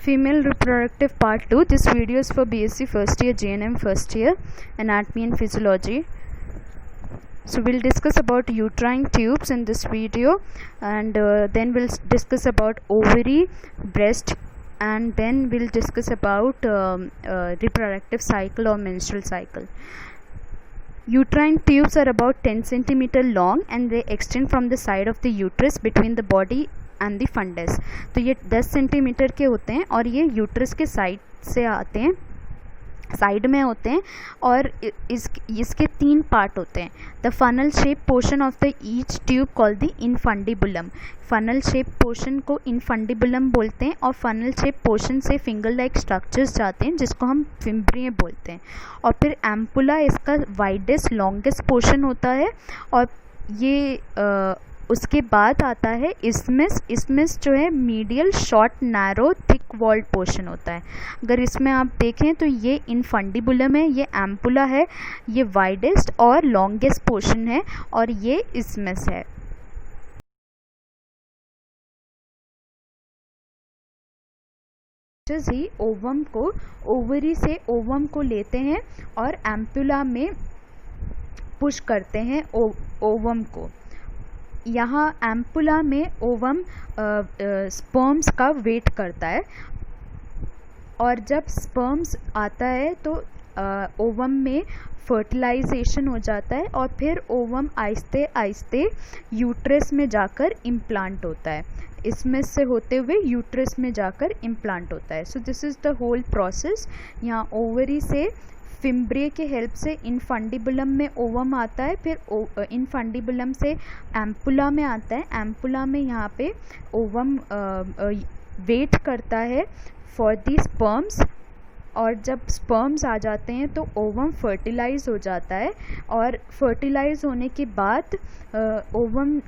Female reproductive part 2. This video is for BSc first year, JNM first year, anatomy and physiology. So we'll discuss about uterine tubes in this video, and then we'll discuss about ovary, breast, and then we'll discuss about reproductive cycle or menstrual cycle. Uterine tubes are about 10 cm long and they extend from the side of the uterus between the body and the fundus. तो ये 10 centimetre के होते हैं और ये uterus के side से आते हैं, साइड में होते हैं, और इसके 3 पार्ट होते हैं. The funnel shape portion of the each tube called the infundibulum. Funnel shape portion को इनफंडिबुलम बोलते हैं और फनल शेप पोर्शन से फिंगर लाइक स्ट्रक्चर्स जाते हैं जिसको हम फिम्ब्रिय बोलते हैं. और फिर एम्पुला इसका वाइडेस्ट लॉन्गेस्ट पोर्शन होता है, और ये उसके बाद आता है इस्मस. इस्मस जो है medial short narrow thick walled portion होता है. अगर इसमें आप देखें तो ये इनफंडिबुलम है, ये एम्पुला है, ये वाइडेस्ट और लॉन्गेस्ट पोर्शन है, और ये इस्मस है. ही ओवम को ओवरी से ओवम को लेते हैं और एम्पुला में पुश करते हैं ओवम को. यहाँ एम्पुला में ओवम स्पर्म्स का वेट करता है, और जब स्पर्म्स आता है तो ओवम में फर्टिलाइजेशन हो जाता है और फिर ओवम आहिस्ते आहिस्ते यूट्रस में जाकर इम्प्लांट होता है. इसमें से होते हुए यूट्रस में जाकर इम्प्लांट होता है. So this is the whole process. यहाँ ओवरी से फिम्ब्रिय के हेल्प से इनफंडिबुलम में ओवम आता है, फिर इनफंडिबुलम से एम्पुला में आता है. एम्पुला में यहाँ पे ओवम वेट करता है फॉर दी स्पर्म्स, और जब स्पर्म्स आ जाते हैं तो ओवम फर्टिलाइज हो जाता है, और फर्टिलाइज होने के बाद ओवम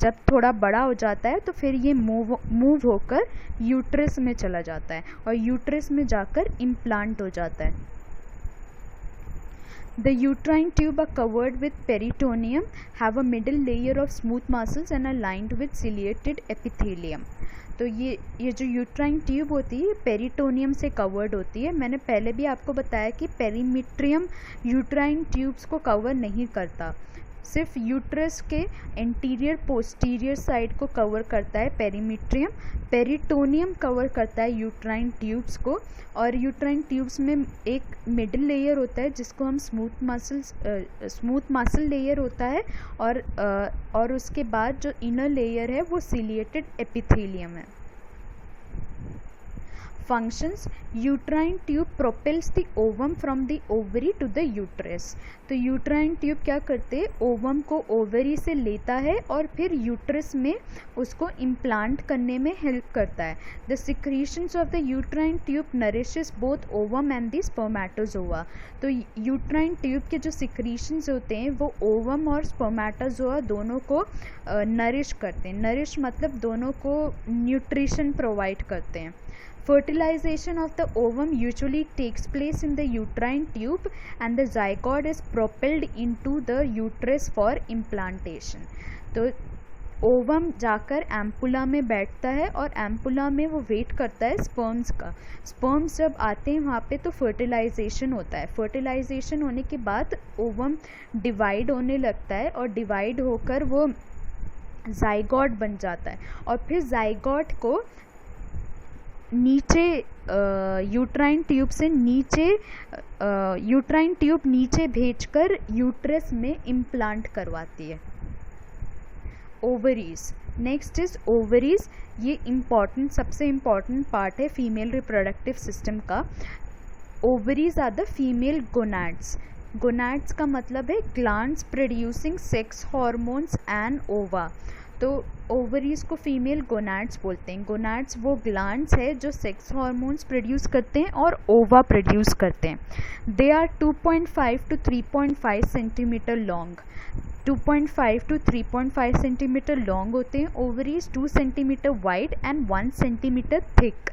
जब थोड़ा बड़ा हो जाता है तो फिर ये मूव होकर यूट्रस में चला जाता है और यूट्रस में जाकर इम्प्लांट हो जाता है. The uterine tube are covered with peritoneum, have a middle layer of smooth muscles and are lined with ciliated epithelium. तो ये जो यूट्राइन ट्यूब होती है पेरिटोनियम से कवर्ड होती है. मैंने पहले भी आपको बताया कि पेरीमीट्रियम यूट्राइन ट्यूब्स को कवर नहीं करता, सिर्फ यूट्रस के एंटीरियर पोस्टीरियर साइड को कवर करता है पेरीमीट्रियम. पेरिटोनियम कवर करता है यूट्राइन ट्यूब्स को, और यूट्राइन ट्यूब्स में एक मिडिल लेयर होता है जिसको हम स्मूथ मसल लेयर होता है, और उसके बाद जो इनर लेयर है वो सिलिएटेड एपिथेलियम है. Functions: uterine tube propels the ovum from the ovary to the uterus. तो यूट्राइन ट्यूब क्या करते हैं, ओवम को ओवरी से लेता है और फिर यूट्रस में उसको इम्प्लांट करने में हेल्प करता है. The secretions of the uterine tube nourishes both ovum and the spermatozoa. तो यूट्राइन ट्यूब के जो सिक्रीशंस होते हैं वो ओवम और स्पर्मेटोजोआ दोनों को नरिश करते हैं. नरिश मतलब दोनों को न्यूट्रिशन प्रोवाइड करते हैं. Fertilization of the ovum usually takes place in the uterine tube and the zygote is propelled into the uterus for implantation. तो ओवम जाकर एम्पुला में बैठता है और एम्पुला में वो वेट करता है स्पर्म्स का. स्पर्म्स जब आते हैं वहाँ पे तो फर्टिलाइजेशन होता है. फर्टिलाइजेशन होने के बाद ओवम डिवाइड होने लगता है और डिवाइड होकर वो जाइगोट बन जाता है, और फिर जाइगोट को नीचे यूट्राइन ट्यूब से नीचे यूट्राइन ट्यूब नीचे भेजकर यूट्रस में इम्प्लांट करवाती है. ओवरीज. Next is ovaries. ये सबसे इम्पॉर्टेंट पार्ट है फीमेल रिप्रोडक्टिव सिस्टम का. Ovaries are the female gonads. Gonads का मतलब है glands producing sex hormones and ova. तो ओवरीज को फीमेल गोनाड्स बोलते हैं. गोनाड्स वो ग्लैंड्स है जो सेक्स हार्मोन्स प्रोड्यूस करते हैं और ओवा प्रोड्यूस करते हैं. They are 2.5 to 3.5 centimetre long. 2.5 to 3.5 centimetre long होते हैं. Ovaries 2 centimetre wide and 1 centimetre thick.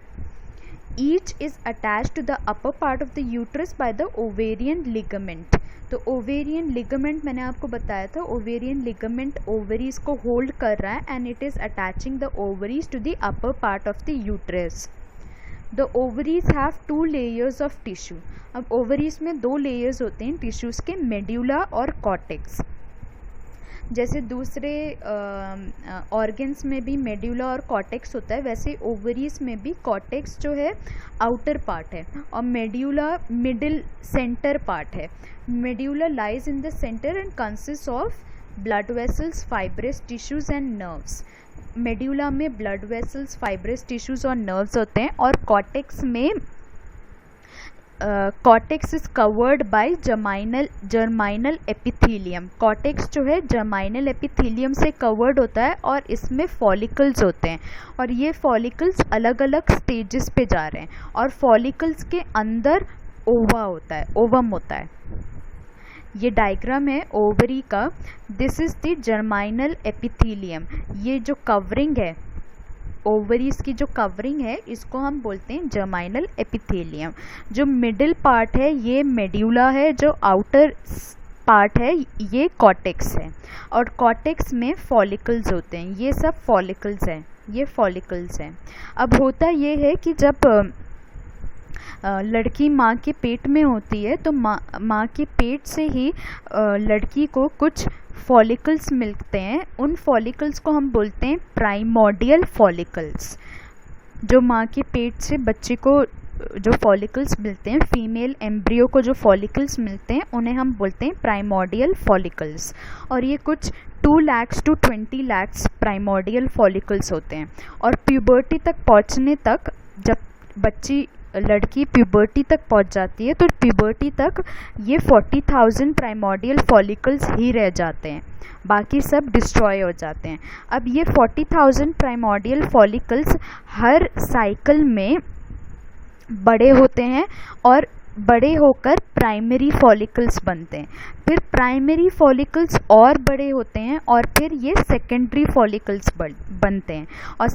Each is attached to the upper part of the uterus by the ovarian ligament. तो ovarian ligament मैंने आपको बताया था, ovarian ligament ovaries को hold कर रहा है and it is attaching the ovaries to the upper part of the uterus. The ovaries have 2 layers of tissue. अब ओवरीज में 2 लेयर्स होते हैं टिश्यूज़ के, मेड्यूला और कॉर्टेक्स। जैसे दूसरे ऑर्गन्स में भी मेड्यूला और कॉर्टेक्स होता है, वैसे ओवरीज में भी कॉर्टेक्स जो है आउटर पार्ट है और मेड्यूला मिडिल सेंटर पार्ट है। Medulla lies in the centre and consist of blood vessels, fibrous tissues and nerves. Medulla में ब्लड वेसल्स, फाइब्रस टिश्यूज और नर्व्स होते हैं और कॉर्टेक्स में cortex is covered by germinal epithelium. Cortex जो है जर्माइनल epithelium से कवर्ड होता है और इसमें फॉलिकल्स होते हैं और ये फॉलिकल्स अलग अलग स्टेजेस पे जा रहे हैं और फॉलिकल्स के अंदर ओवा होता है, ओवम होता है। ये डायग्राम है ओवरी का। This is the germinal epithelium. ये जो कवरिंग है ओवरीज की, जो कवरिंग है, इसको हम बोलते हैं जर्माइनल एपिथेलियम। जो मिडिल पार्ट है ये मेड्यूला है, जो आउटर पार्ट है ये कॉर्टेक्स है और कॉर्टेक्स में फॉलिकल्स होते हैं। ये सब फॉलिकल्स हैं, ये फॉलिकल्स हैं। अब होता ये है कि जब लड़की माँ के पेट में होती है तो माँ के पेट से ही लड़की को कुछ फॉलिकल्स मिलते हैं। उन फॉलिकल्स को हम बोलते हैं प्राइमोर्डियल फॉलिकल्स। जो माँ के पेट से बच्चे को जो फॉलिकल्स मिलते हैं, फीमेल एम्ब्रियो को जो फॉलिकल्स मिलते हैं, उन्हें हम बोलते हैं प्राइमोर्डियल फॉलिकल्स। और ये कुछ 2 lakhs to 20 lakhs primordial follicles होते हैं। और प्यूबर्टी तक पहुँचने तक, जब लड़की प्यूबर्टी तक पहुंच जाती है तो प्यूबर्टी तक ये 40,000 प्राइमोर्डियल फॉलिकल्स ही रह जाते हैं, बाकी सब डिस्ट्रॉय हो जाते हैं। अब ये 40,000 प्राइमोर्डियल फॉलिकल्स हर साइकिल में बड़े होते हैं और बड़े होकर प्राइमरी फॉलिकल्स बनते हैं। फिर प्राइमरी फॉलिकल्स और बड़े होते हैं और फिर ये सेकेंडरी फॉलिकल्स बनते हैं। और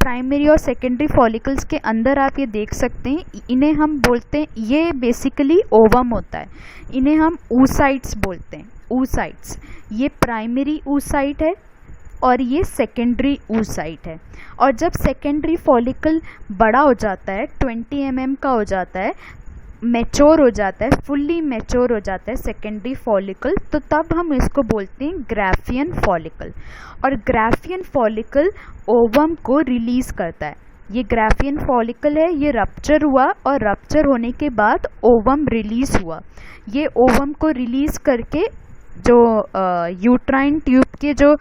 प्राइमरी और सेकेंडरी फॉलिकल्स के अंदर आप ये देख सकते हैं, इन्हें हम बोलते हैं, ये बेसिकली ओवम होता है, इन्हें हम oocytes बोलते हैं, oocytes। ये प्राइमरी oocyte है और ये सेकेंडरी oocyte है। और जब सेकेंडरी फॉलिकल बड़ा हो जाता है, 20 mm का हो जाता है, मैच्योर हो जाता है, फुल्ली मैच्योर हो जाता है सेकेंडरी फॉलिकल, तो तब हम इसको बोलते हैं ग्राफियन फॉलिकल। और ग्राफियन फॉलिकल ओवम को रिलीज करता है। ये ग्राफियन फॉलिकल है, ये रप्चर हुआ और रप्चर होने के बाद ओवम रिलीज हुआ। ये ओवम को रिलीज करके जो यूट्राइन ट्यूब के जो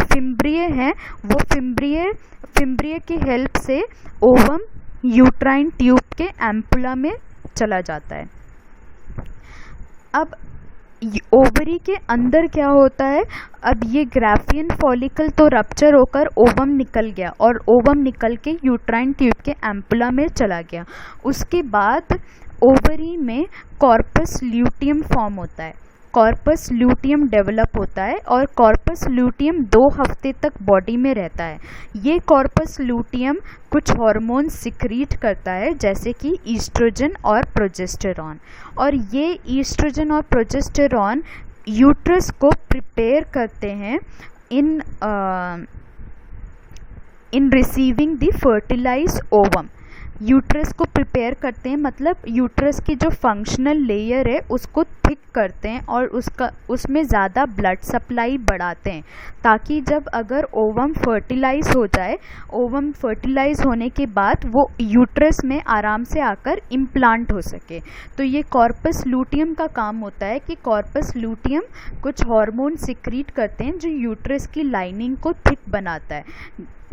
फिम्ब्रिय हैं, वो फिम्ब्रिय की हेल्प से ओवम यूट्राइन ट्यूब के एम्पुला में चला जाता है। अब ओवरी के अंदर क्या होता है, अब ये ग्राफियन फॉलिकल तो रप्चर होकर ओवम निकल गया और ओवम निकल के यूट्राइन ट्यूब के एम्पुला में चला गया। उसके बाद ओवरी में कॉर्पस ल्यूटियम फॉर्म होता है, कॉर्पस ल्यूटियम डेवलप होता है और कॉर्पस ल्यूटियम 2 हफ्ते तक बॉडी में रहता है। ये कॉर्पस ल्यूटियम कुछ हार्मोन सिक्रीट करता है, जैसे कि ईस्ट्रोजन और प्रोजेस्टेरॉन। और ये ईस्ट्रोजन और प्रोजेस्टेरॉन यूट्रस को प्रिपेयर करते हैं in receiving the fertilised ovum. Uterus को प्रिपेयर करते हैं, मतलब यूट्रस की जो फंक्शनल लेयर है उसको थिक करते हैं और उसमें ज़्यादा ब्लड सप्लाई बढ़ाते हैं, ताकि जब अगर ओवम फर्टिलाइज हो जाए, ओवम फर्टिलाइज होने के बाद वो यूट्रस में आराम से आकर इम्प्लांट हो सके। तो ये कॉर्पस ल्यूटियम का काम होता है कि कॉर्पस ल्यूटियम कुछ हार्मोन सिक्रीट करते हैं जो यूट्रस की लाइनिंग को थिक बनाता है,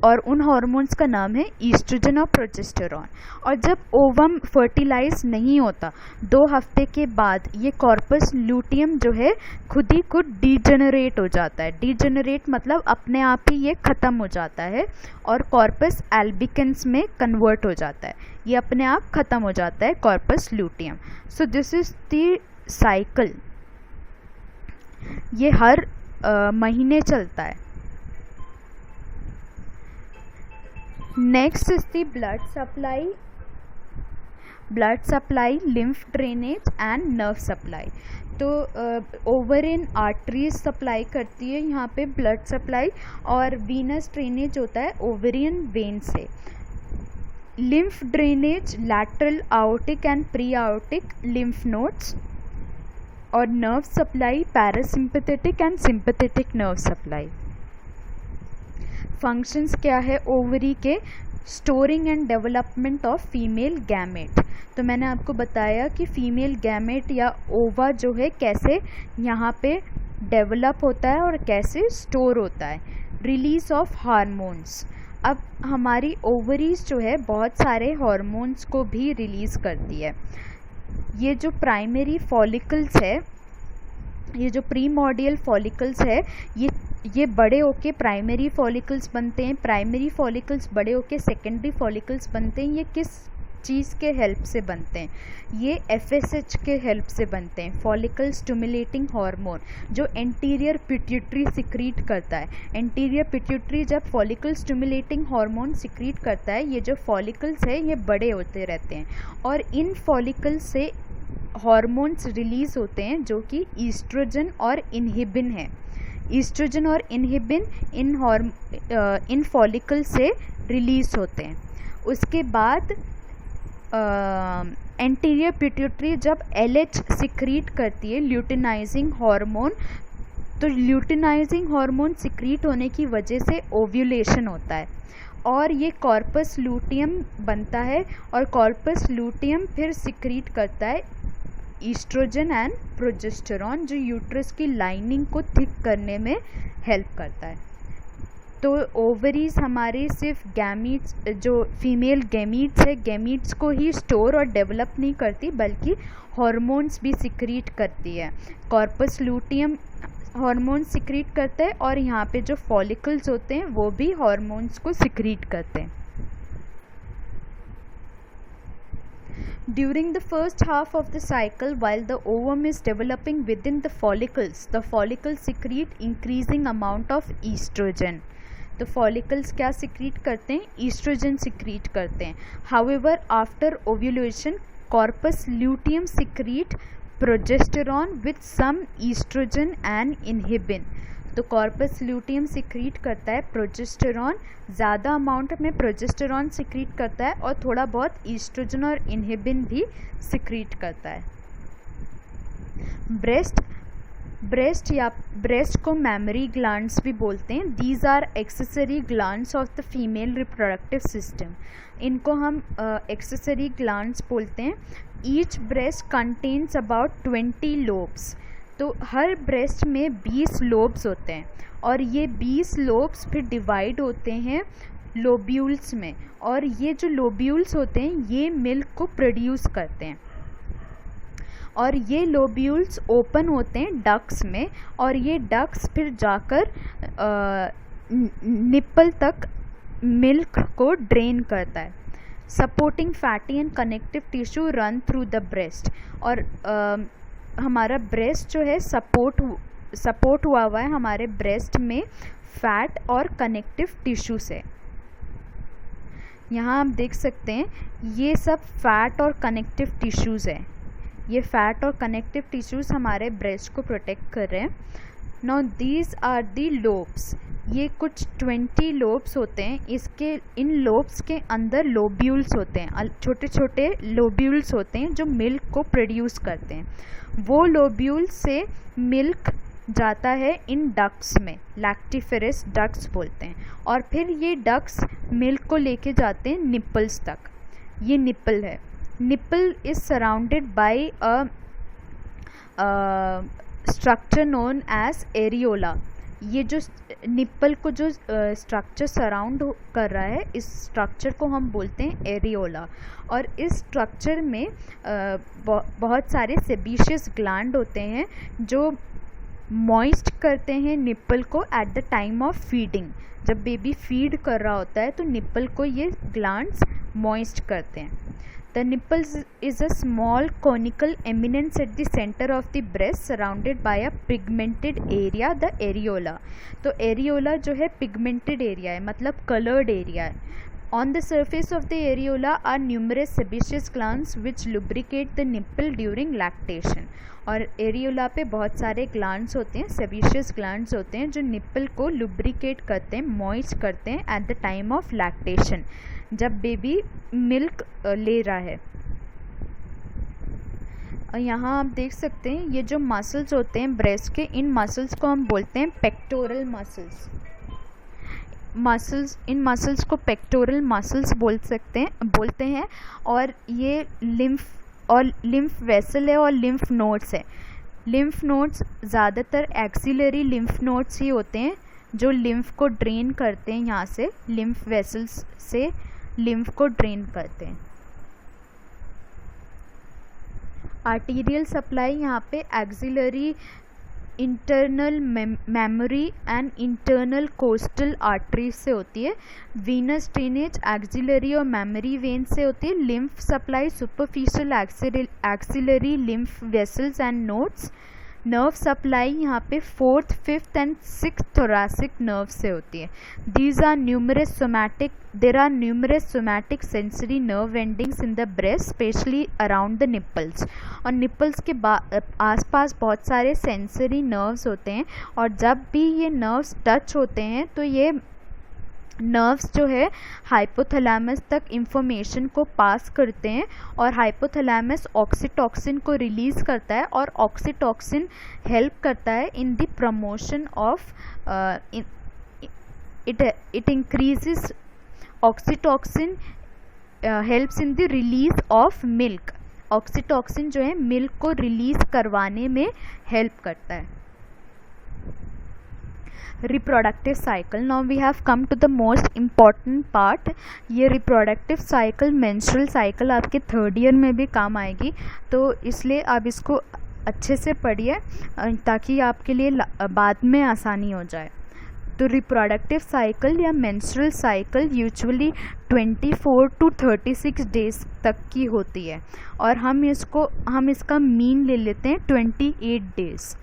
और उन हार्मोन्स का नाम है ईस्ट्रोजन और प्रोजेस्टेरॉन। और जब ओवम फर्टिलाइज नहीं होता 2 हफ्ते के बाद, ये कॉर्पस ल्यूटियम जो है खुद ही खुद डीजेनरेट हो जाता है। डीजेनरेट मतलब अपने आप ही ये ख़त्म हो जाता है और कॉर्पस एल्बिकन्स में कन्वर्ट हो जाता है, ये अपने आप ख़त्म हो जाता है corpus luteum. So this is the cycle, ये हर महीने चलता है। Next is the blood supply, lymph drainage and nerve supply। तो ओवरिन आर्टरीज सप्लाई करती है यहाँ पे ब्लड सप्लाई, और वीनस ड्रेनेज होता है ओवरियन वेन से। lymph drainage, lateral aortic and pre-aortic lymph nodes, और nerve supply, parasympathetic and sympathetic nerve supply. Functions क्या है ओवरी के? Storing and development of female gamete. तो मैंने आपको बताया कि फीमेल गैमेट या ओवा जो है कैसे यहाँ पे डेवलप होता है और कैसे स्टोर होता है. Release of hormones. अब हमारी ओवरीज जो है बहुत सारे हार्मोन्स को भी रिलीज़ करती है. ये जो प्राइमरी फॉलिकल्स है, ये जो प्रीमॉर्डियल फॉलिकल्स है, ये बड़े होके प्राइमरी फॉलिकल्स बनते हैं. प्राइमरी फॉलिकल्स बड़े होके सेकेंडरी फॉलिकल्स बनते हैं. ये किस चीज़ के हेल्प से बनते हैं? ये FSH के हेल्प से बनते हैं, फॉलिकल स्टिमुलेटिंग हार्मोन, जो एंटीरियर पिट्यूटरी सिक्रीट करता है. एंटीरियर पिट्यूटरी जब फॉलिकल स्टिमुलेटिंग हार्मोन सिक्रीट करता है, ये जो फॉलिकल्स है ये बड़े होते रहते हैं और इन फॉलिकल्स से हार्मोन्स रिलीज होते हैं जो कि ईस्ट्रोजन और इनहिबिन है. ईस्ट्रोजन और इनहिबिन इन फॉलिकल से रिलीज होते हैं. उसके बाद एंटीरियर पिट्यूटरी जब LH सिक्रीट करती है, ल्यूटिनाइजिंग हार्मोन, तो ल्यूटिनाइजिंग हार्मोन सिक्रीट होने की वजह से ओव्यूलेशन होता है और ये कॉर्पस लूटियम बनता है और कॉर्पस लूटियम फिर सिक्रीट करता है ईस्ट्रोजन एंड प्रोजेस्टेरॉन, जो यूट्रस की लाइनिंग को थिक करने में हेल्प करता है. तो ओवरीज हमारे सिर्फ गैमीट्स, जो फीमेल गैमीट्स है, गैमीट्स को ही स्टोर और डेवलप नहीं करती बल्कि हार्मोन्स भी सिक्रीट करती है. कॉर्पस लूटियम हार्मोन्स सिक्रीट करते हैं और यहाँ पे जो फॉलिकल्स होते हैं वो भी हार्मोन्स को सिक्रीट करते हैं. During the first half of the cycle, while the ovum is developing within the follicles secrete increasing amount of estrogen. तो follicles क्या secrete करते हैं? Estrogen secrete करते हैं. However, after ovulation, corpus luteum secrete progesterone with some estrogen and inhibin. तो corpus luteum secrete करता है progesterone, ज़्यादा अमाउंट में प्रोजेस्टेरॉन सिक्रीट करता है और थोड़ा बहुत ईस्ट्रोजन और इनहिबिन भी सिक्रीट करता है. ब्रेस्ट को मैमरी ग्लैंड्स भी बोलते हैं. These are accessory glands of the female reproductive system. इनको हम एक्सेसरी ग्लैंड्स बोलते हैं. Each breast contains about 20 lobes. तो हर ब्रेस्ट में 20 लोब्स होते हैं और ये 20 लोब्स फिर डिवाइड होते हैं लोब्यूल्स में, और ये जो लोब्यूल्स होते हैं ये मिल्क को प्रोड्यूस करते हैं और ये लोब्यूल्स ओपन होते हैं डक्ट्स में और ये डक्ट्स फिर जाकर निप्पल तक मिल्क को ड्रेन करता है. Supporting fatty and connective tissue run through the breast. और हमारा ब्रेस्ट जो है सपोर्ट हुआ है हमारे ब्रेस्ट में फैट और कनेक्टिव टिश्यू से. यहाँ आप देख सकते हैं ये सब फैट और कनेक्टिव टिश्यूज़ है. ये फैट और कनेक्टिव टिश्यूज़ हमारे ब्रेस्ट को प्रोटेक्ट कर रहे हैं. Now these are the lobes. ये कुछ 20 लोब्स होते हैं. इन लोब्स के अंदर लोब्यूल्स होते हैं, छोटे छोटे लोब्यूल्स होते हैं जो मिल्क को प्रोड्यूस करते हैं. वो लोब्यूल्स से मिल्क जाता है इन डक्ट्स में, लैक्टिफेरस डक्ट्स बोलते हैं, और फिर ये डक्ट्स मिल्क को लेके जाते हैं निप्पल्स तक. ये निप्पल है. Nipple is surrounded by a structure known as areola. ये जो निप्पल को जो स्ट्रक्चर सराउंड कर रहा है, इस स्ट्रक्चर को हम बोलते हैं एरियोला. और इस स्ट्रक्चर में बहुत सारे सेबेशियस ग्लैंड होते हैं जो मॉइस्ट करते हैं निप्पल को at the time of feeding. जब बेबी फीड कर रहा होता है तो निप्पल को ये ग्लैंड्स मॉइस्ट करते हैं. The nipple is a small conical eminence at the center of the breast surrounded by a pigmented area, the areola. तो areola जो है pigmented area है, मतलब colored area है. On the surface of the areola are numerous sebaceous glands which lubricate the nipple during lactation. और areola पे बहुत सारे ग्लैंड्स होते हैं, सेबेशियस ग्लैंड्स होते हैं जो निप्पल को लुब्रिकेट करते हैं, मॉइस्ट करते हैं at the time of lactation, जब बेबी मिल्क ले रहा है। और यहाँ आप देख सकते हैं ये जो मसल्स होते हैं ब्रेस्ट के, इन मसल्स को हम बोलते हैं पेक्टोरल मसल्स। इन मसल्स को पेक्टोरल मसल्स बोलते हैं। और ये लिम्फ वेसल है और लिम्फ नोड्स है। लिम्फ नोड्स ज़्यादातर एक्सिलरी लिम्फ नोड्स ही होते हैं जो लिम्फ को ड्रेन करते हैं, यहाँ से लिम्फ वेसल्स से लिम्फ को ड्रेन करते हैं। आर्टीरियल सप्लाई यहाँ पे axillary internal memory and internal coastal artery से होती है। वीनस ड्रेनेज एक्सिलरी और मेमोरी वेन से होती है। Lymph supply superficial axillary lymph vessels end nodes. Nerve supply यहाँ पे 4th, 5th and 6th thoracic nerve से होती है। There are numerous somatic sensory nerve endings in the breast, especially around the nipples. और nipples के आसपास बहुत सारे सेंसरी नर्व्स होते हैं, और जब भी ये नर्व्स टच होते हैं तो ये नर्व्स जो है हाइपोथैलेमस तक इंफॉर्मेशन को पास करते हैं, और हाइपोथैलेमस ऑक्सीटॉक्सिन को रिलीज़ करता है, और ऑक्सीटॉक्सिन हेल्प करता है in the promotion of it increases oxytocin helps in the release of milk. Oxytocin जो है मिल्क को रिलीज करवाने में हेल्प करता है। Reproductive cycle, now we have come to the most important part. ये रिप्रोडक्टिव साइकिल मेंस्ट्रुअल साइकिल आपके 3rd year में भी काम आएगी, तो इसलिए आप इसको अच्छे से पढ़िए ताकि आपके लिए बाद में आसानी हो जाए। तो रिप्रोडक्टिव साइकिल या menstrual cycle usually 24 to 36 days तक की होती है, और हम इसका मीन ले लेते हैं 28 डेज।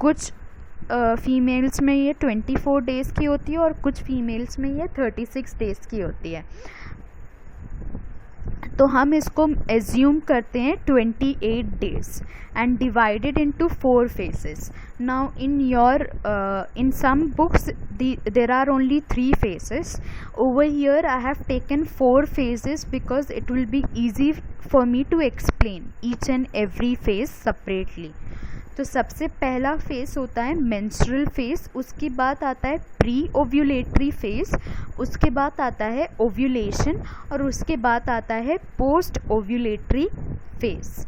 कुछ फीमेल्स में ये 24 डेज़ की होती है और कुछ फीमेल्स में ये 36 डेज़ की होती है। तो हम इसको एज्यूम करते हैं 28 days and divided into 4 phases. Now in some books there are only 3 phases. Over here I have taken 4 phases because it will be easy for me to explain each and every phase separately. तो सबसे पहला face होता है menstrual face, उसके बाद आता है pre ovulatory face, उसके बाद आता है ओव्यूलेशन, और उसके बाद आता है पोस्ट ओव्यूलेटरी फेस।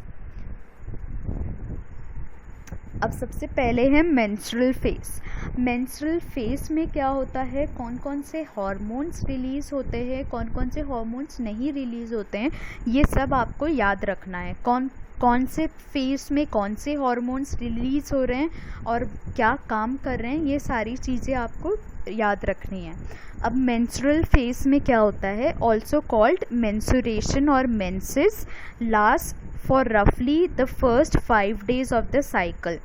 अब सबसे पहले है मेंस्ट्रुअल फेस। मेंस्ट्रुअल फेस में क्या होता है, कौन कौन से हार्मोन्स रिलीज़ होते हैं, कौन कौन से हार्मोन्स नहीं रिलीज़ होते हैं, ये सब आपको याद रखना है। कौन से फेस में कौन से हार्मोन्स रिलीज़ हो रहे हैं और क्या काम कर रहे हैं, ये सारी चीज़ें आपको याद रखनी है। अब मेंस्ट्रुअल फेस में क्या होता है, ऑल्सो कॉल्ड मेंस्ट्रुएशन और मेंसेस, लास्ट फॉर रफली the first 5 days of the cycle.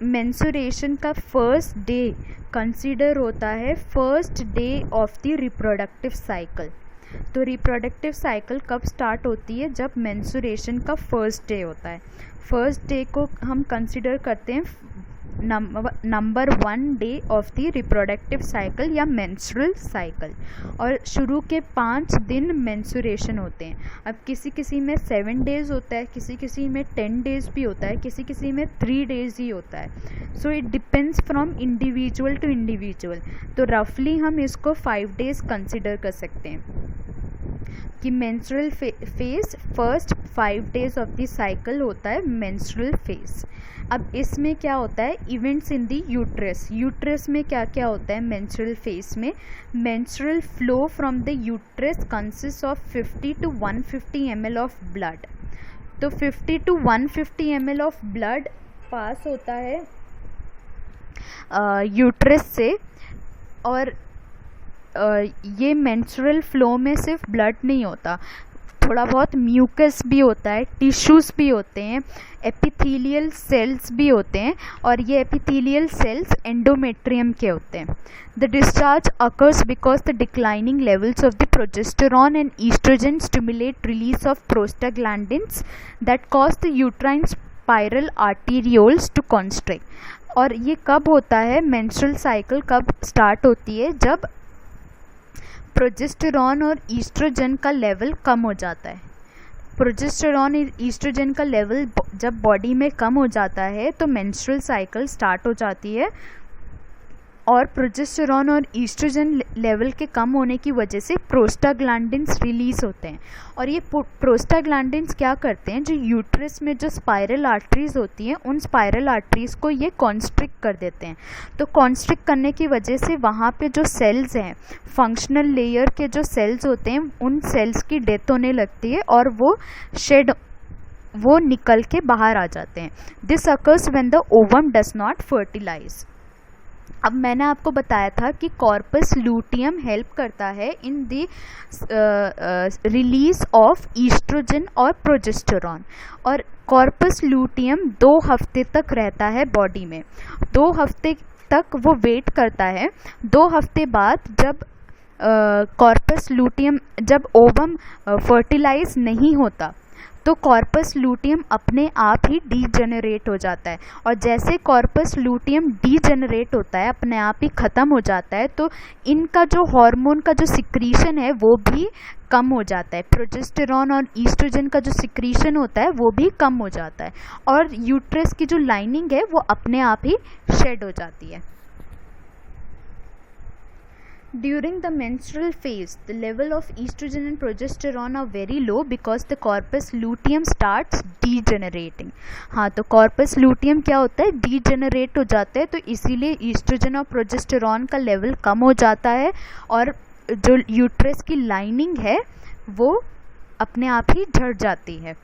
Menstruation का फर्स्ट डे कंसीडर होता है first day of the reproductive cycle. तो रिप्रोडक्टिव साइकिल कब स्टार्ट होती है, जब मेंस्ट्रुएशन का फर्स्ट डे होता है। फर्स्ट डे को हम कंसीडर करते हैं number 1 day of the reproductive cycle या मेंस्ट्रुअल साइकिल, और शुरू के 5 दिन मेंस्ट्रुएशन होते हैं। अब किसी में 7 days होता है, किसी में 10 days भी होता है, किसी में 3 days ही होता है। So it depends from individual to individual. तो रफली हम इसको 5 days कंसिडर कर सकते हैं कि menstrual phase first 5 days of the cycle होता है मेंस्ट्रुअल फेज। अब इसमें क्या होता है, events in the uterus. Uterus में क्या क्या होता है मेंस्ट्रुअल फेज में, menstrual flow from the uterus consist of 50 to 150 ml of blood. तो 50 to 150 ml of blood pass होता है यूट्रस से, और ये मेंस्ट्रुअल फ्लो में सिर्फ ब्लड नहीं होता, थोड़ा बहुत म्यूकस भी होता है, टिश्यूज़ भी होते हैं, एपिथेलियल सेल्स भी होते हैं, और ये एपिथेलियल सेल्स एंडोमेट्रियम के होते हैं. The discharge occurs because the declining levels of the progesterone and oestrogen stimulate release of prostaglandins that cause the uterine spiral arterioles to constrict. और ये कब होता है, मेंस्ट्रुअल साइकिल कब स्टार्ट होती है, जब प्रोजेस्टेरॉन और ईस्ट्रोजन का लेवल कम हो जाता है. प्रोजेस्टेरॉन और ईस्ट्रोजन का लेवल जब बॉडी में कम हो जाता है तो मेंस्ट्रुअल साइकिल स्टार्ट हो जाती है, और प्रोजेस्टेरॉन और ईस्ट्रोजन लेवल के कम होने की वजह से प्रोस्टाग्लैंडिन्स रिलीज होते हैं. और ये प्रोस्टाग्लैंडिन्स क्या करते हैं, जो यूट्रस में जो स्पाइरल आर्टरीज होती हैं उन स्पाइरल आर्टरीज को ये कॉन्स्ट्रिक्ट कर देते हैं. तो कॉन्स्ट्रिक्ट करने की वजह से वहाँ पे जो सेल्स हैं, फंक्शनल लेयर के जो सेल्स होते हैं, उन सेल्स की डेथ होने लगती है और वो निकल के बाहर आ जाते हैं. This occurs when the ovum does not fertilise. अब मैंने आपको बताया था कि कॉर्पस लूटियम हेल्प करता है in the release of oestrogen और प्रोजेस्टेरॉन. और कॉर्पस लूटियम 2 हफ्ते तक रहता है बॉडी में. 2 हफ्ते तक वो वेट करता है. 2 हफ्ते बाद जब कॉर्पस लूटियम, जब ओवम फर्टिलाइज नहीं होता तो कॉर्पस लूटियम अपने आप ही डीजेनरेट हो जाता है. और जैसे कॉर्पस लूटियम डीजेनरेट होता है, अपने आप ही ख़त्म हो जाता है, तो इनका जो हार्मोन का जो सिक्रीशन है वो भी कम हो जाता है. प्रोजेस्टेरॉन और ईस्ट्रोजन का जो सिक्रीशन होता है वो भी कम हो जाता है, और यूट्रस की जो लाइनिंग है वो अपने आप ही शेड हो जाती है. During the menstrual phase, the level of estrogen and progesterone are very low because the corpus luteum starts degenerating. हाँ, तो corpus luteum क्या होता है, degenerate हो जाता है, तो इसीलिए estrogen और progesterone का level कम हो जाता है, और जो यूट्रस की लाइनिंग है वो अपने आप ही झड़ जाती है.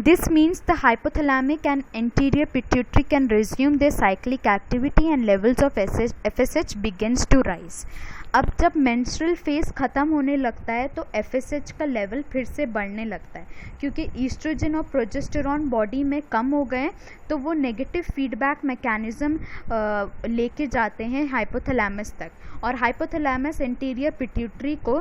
This means the hypothalamic and anterior pituitary can resume their cyclic activity and levels of FSH begins to rise. अब जब menstrual phase ख़त्म होने लगता है तो FSH का लेवल फिर से बढ़ने लगता है, क्योंकि ईस्ट्रोजन और प्रोजेस्टेरॉन बॉडी में कम हो गए, तो वो नेगेटिव फीडबैक मैकेनिज्म लेके जाते हैं हाइपोथैलेमस तक, और हाइपोथैलेमस एंटीरियर पिट्यूटरी को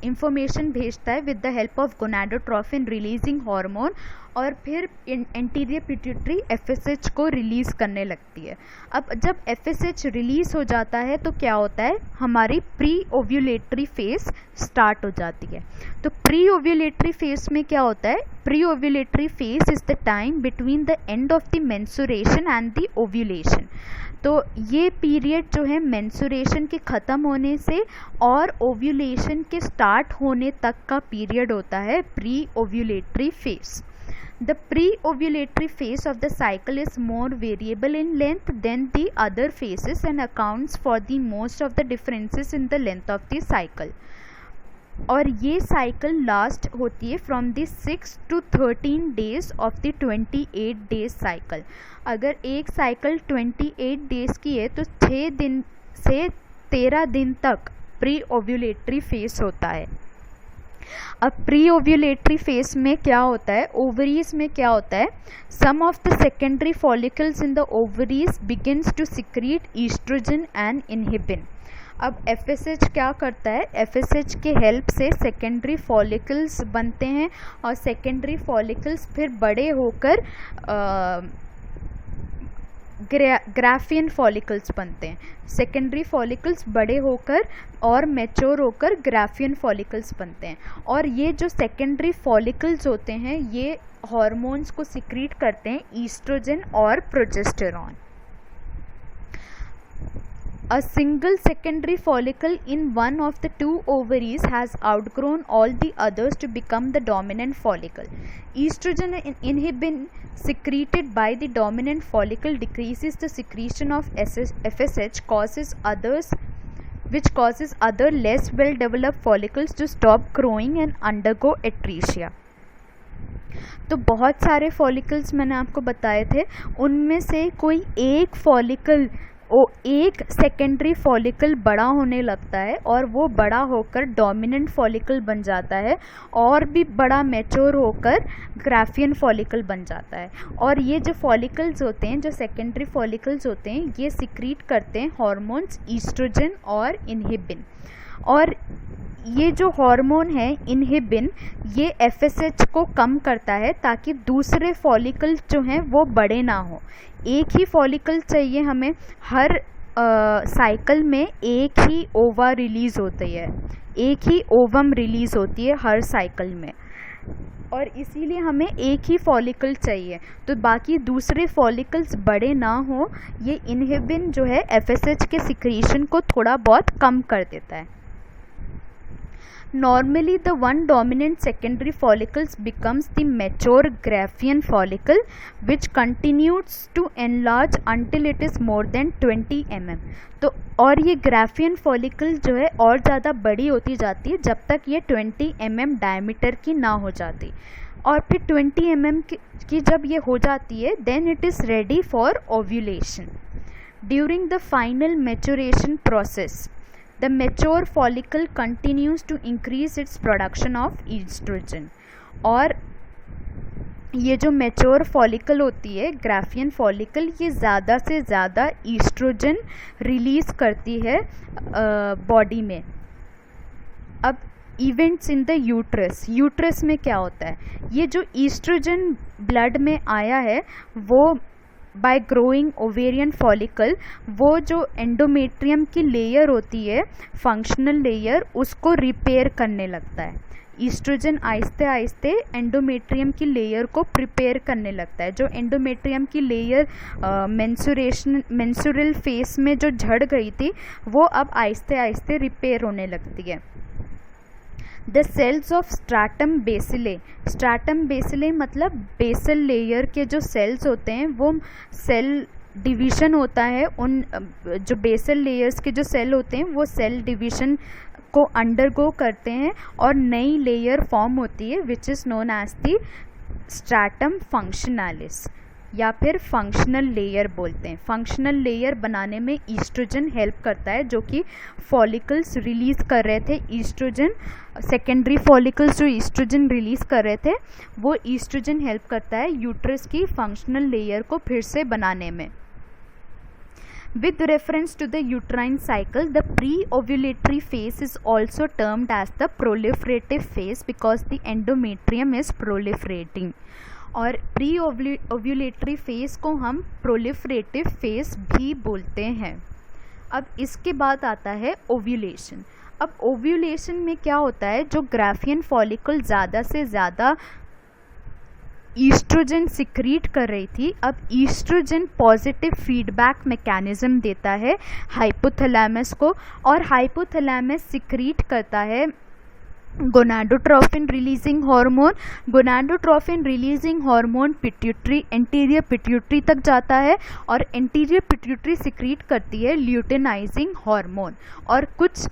इंफॉर्मेशन भेजता है with the help of gonadotrophin releasing hormone, और फिर एंटीरियर पिट्यूटरी FSH को रिलीज़ करने लगती है. अब जब FSH रिलीज़ हो जाता है तो क्या होता है, हमारी प्री ओव्यूलेटरी फेज स्टार्ट हो जाती है. तो प्री ओव्यूलेटरी फेज में क्या होता है, pre ovulatory phase is the time between the end of the menstruation and the ovulation. तो ये पीरियड जो है मेंस्ट्रुएशन के ख़त्म होने से और ओव्यूलेशन के स्टार्ट होने तक का पीरियड होता है pre ovulatory phase. The pre-ovulatory phase of the cycle is more variable in length than the other phases and accounts for the most of the differences in the length of the cycle. और ये cycle last होती है from the 6 to 13 days of the 28 days cycle. अगर एक cycle 28 days की है तो 6 दिन से 13 दिन तक प्री ओव्यूलेटरी फेज होता है. अब प्री ओव्यूलेटरी फेज में क्या होता है, ओवरीज में क्या होता है, some of the secondary follicles in the ovaries begins to secrete oestrogen and inhibin. अब FSH क्या करता है, FSH के हेल्प से सेकेंडरी फॉलिकल्स बनते हैं, और सेकेंडरी फॉलिकल्स फिर बड़े होकर ग्राफियन फॉलिकल्स बनते हैं. सेकेंडरी फॉलिकल्स बड़े होकर और मैच्योर होकर ग्राफियन फॉलिकल्स बनते हैं. और ये जो सेकेंडरी फॉलिकल्स होते हैं ये हार्मोन्स को सिक्रीट करते हैं, ईस्ट्रोजन और progesterone. A single secondary follicle in one of the 2 ovaries has outgrown all the others to become the dominant follicle. Estrogen inhibin secreted by the dominant follicle decreases the secretion of FSH, which causes other less well developed follicles to stop growing and undergo atresia. तो बहुत सारे follicles मैंने आपको बताए थे, उनमें से कोई एक फॉलिकल एक सेकेंडरी फॉलिकल बड़ा होने लगता है और वो बड़ा होकर डोमिनेंट फॉलिकल बन जाता है और भी बड़ा मैच्योर होकर ग्राफियन फॉलिकल बन जाता है। और ये जो फॉलिकल्स होते हैं, जो सेकेंडरी फॉलिकल्स होते हैं, ये सिक्रीट करते हैं हार्मोन्स ईस्ट्रोजन और इनहिबिन। और ये जो हार्मोन है इनहिबिन, ये एफएसएच को कम करता है ताकि दूसरे फॉलिकल जो हैं वो बड़े ना हो। एक ही फॉलिकल चाहिए हमें, हर साइकिल में एक ही ओवा रिलीज होती है, एक ही ओवम रिलीज होती है हर साइकिल में, और इसीलिए हमें एक ही फॉलिकल चाहिए। तो बाकी दूसरे फॉलिकल्स बड़े ना हो, ये इनहिबिन जो है एफएसएच के सिक्रीशन को थोड़ा बहुत कम कर देता है। Normally, the one dominant secondary follicles becomes the mature Graafian follicle, which continues to enlarge until it is more than 20 mm. तो और ये Graafian follicle जो है और ज़्यादा बड़ी होती जाती है जब तक ये 20 mm डायमीटर की ना हो जाती, और फिर 20 mm की जब ये हो जाती है, then it is ready for ovulation. During the final maturation process, the mature follicle continues to increase its production of estrogen. और ये जो मैच्योर फॉलिकल होती है ग्राफियन फॉलिकल, ये ज़्यादा से ज़्यादा ईस्ट्रोजन रिलीज़ करती है बॉडी में। अब इवेंट्स इन द यूट्रस में क्या होता है, ये जो ईस्ट्रोजन ब्लड में आया है वो बाय ग्रोइंग ओवेरियन फॉलिकल, वो जो एंडोमेट्रियम की लेयर होती है, फंक्शनल लेयर, उसको रिपेयर करने लगता है। ईस्ट्रोजन आहिस्ते आहिस्ते एंडोमेट्रियम की लेयर को प्रिपेयर करने लगता है। जो एंडोमेट्रियम की लेयर मेंस्ट्रुअल फेस में जो झड़ गई थी, वो अब आहिस्ते आहिस्ते रिपेयर होने लगती है। द सेल्स ऑफ स्ट्रैटम बेसिले मतलब बेसल लेयर के जो सेल्स होते हैं, वो सेल डिवीज़न होता है। उन जो बेसल लेयर्स के जो सेल होते हैं वो सेल डिवीज़न को अंडरगो करते हैं और नई लेयर फॉर्म होती है, which is known as the stratum functionalis, या फिर फंक्शनल लेयर बोलते हैं। फंक्शनल लेयर बनाने में ईस्ट्रोजन हेल्प करता है, जो कि फॉलिकल्स रिलीज़ कर रहे थे ईस्ट्रोजन, सेकेंडरी फॉलिकल्स जो ईस्ट्रोजन रिलीज़ कर रहे थे, वो ईस्ट्रोजन हेल्प करता है यूट्रस की फंक्शनल लेयर को फिर से बनाने में। With reference to the uterine cycle, the pre-ovulatory phase is also termed as the proliferative phase because the endometrium is proliferating. और प्री ओव्यूलेटरी फेज़ को हम प्रोलिफरेटिव फेज़ भी बोलते हैं। अब इसके बाद आता है ओव्यूलेशन। अब ओव्यूलेशन में क्या होता है, जो ग्राफियन फॉलिकल ज़्यादा से ज़्यादा ईस्ट्रोजन सिक्रीट कर रही थी, अब ईस्ट्रोजन पॉजिटिव फीडबैक मैकेनिज्म देता है हाइपोथैलेमस को, और हाइपोथैलेमस सिक्रीट करता है gonadotrophin releasing hormone. Gonadotrophin releasing hormone pituitary, anterior pituitary तक जाता है, और एंटीरियर पिट्यूटरी सिक्रीट करती है ल्यूटेनाइजिंग हार्मोन, और कुछ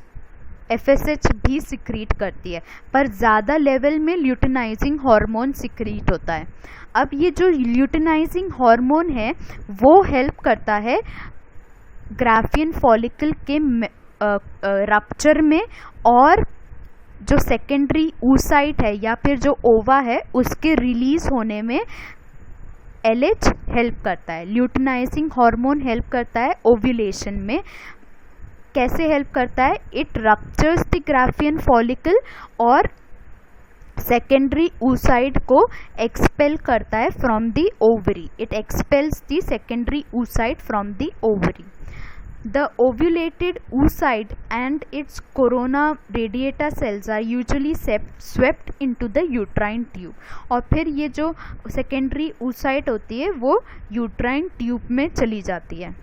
एफएसएच भी सिक्रीट करती है, पर ज़्यादा लेवल में ल्यूटेनाइजिंग हार्मोन सिक्रीट होता है। अब ये जो ल्यूटेनाइजिंग हार्मोन है वो हेल्प करता है ग्राफियन फॉलिकल के रप्चर में, और जो सेकेंडरी oocyte है या फिर जो ओवा है उसके रिलीज होने में एलएच हेल्प करता है। ल्यूटेनाइजिंग हार्मोन हेल्प करता है ओव्यूलेशन में। कैसे हेल्प करता है? It ruptures the Graafian follicle और सेकेंडरी oocyte को एक्सपेल करता है from the ovary. It expels the secondary oocyte from the ovary. The ovulated oocyte and its corona radiata cells are usually swept into the uterine tube, और फिर ये जो secondary oocyte होती है वो uterine tube में चली जाती है।